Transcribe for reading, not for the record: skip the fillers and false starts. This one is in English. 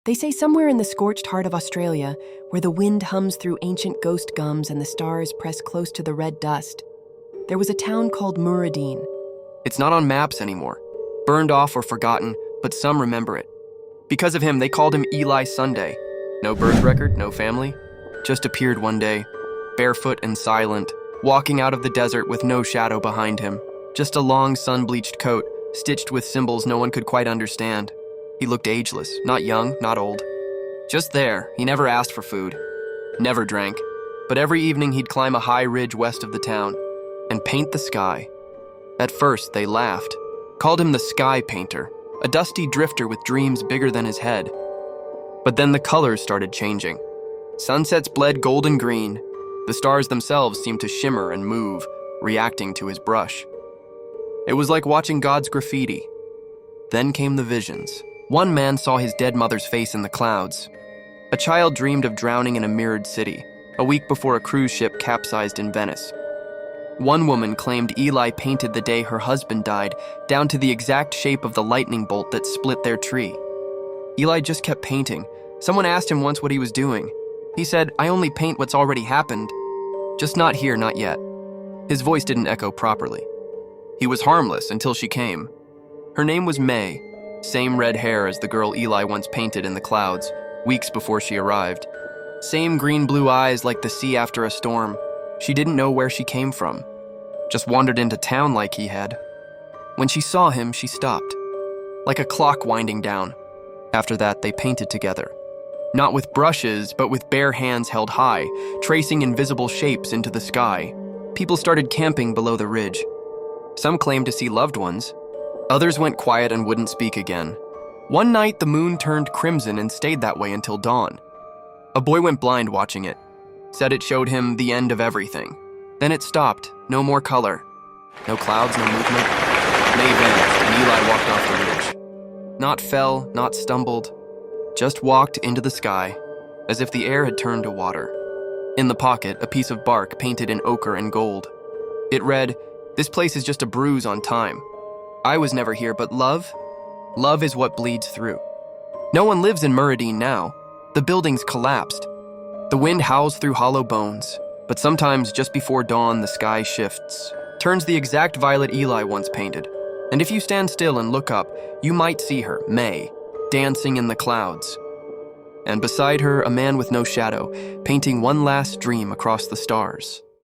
They say somewhere in the scorched heart of Australia, where the wind hums through ancient ghost gums and the stars press close to the red dust, there was a town called Murradeen. It's not on maps anymore. Burned off or forgotten, but some remember it. Because of him, they called him Eli Sunday. No birth record, no family. Just appeared one day, barefoot and silent, walking out of the desert with no shadow behind him. Just a long sun-bleached coat, stitched with symbols no one could quite understand. He looked ageless, not young, not old. Just there, he never asked for food. Never drank. But every evening he'd climb a high ridge west of the town and paint the sky. At first, they laughed, called him the Sky Painter, a dusty drifter with dreams bigger than his head. But then the colors started changing. Sunsets bled golden green. The stars themselves seemed to shimmer and move, reacting to his brush. It was like watching God's graffiti. Then came the visions. One man saw his dead mother's face in the clouds. A child dreamed of drowning in a mirrored city, a week before a cruise ship capsized in Venice. One woman claimed Eli painted the day her husband died, down to the exact shape of the lightning bolt that split their tree. Eli just kept painting. Someone asked him once what he was doing. He said, "I only paint what's already happened. Just not here, not yet." His voice didn't echo properly. He was harmless until she came. Her name was May, same red hair as the girl Eli once painted in the clouds, weeks before she arrived. Same green-blue eyes like the sea after a storm. She didn't know where she came from. Just wandered into town like he had. When she saw him, she stopped, like a clock winding down. After that, they painted together. Not with brushes, but with bare hands held high, tracing invisible shapes into the sky. People started camping below the ridge. Some claimed to see loved ones. Others went quiet and wouldn't speak again. One night, the moon turned crimson and stayed that way until dawn. A boy went blind watching it. Said it showed him the end of everything. Then it stopped. No more color. No clouds, no movement. May vanished, and Eli walked off the ridge. Not fell, not stumbled. Just walked into the sky, as if the air had turned to water. In the pocket, a piece of bark painted in ochre and gold. It read, "This place is just a bruise on time. I was never here, but love is what bleeds through." No one lives in Murradeen now. The buildings collapsed. The wind howls through hollow bones, but sometimes just before dawn the sky shifts, turns the exact violet Eli once painted. And if you stand still and look up, you might see her, May, dancing in the clouds. And beside her, a man with no shadow, painting one last dream across the stars.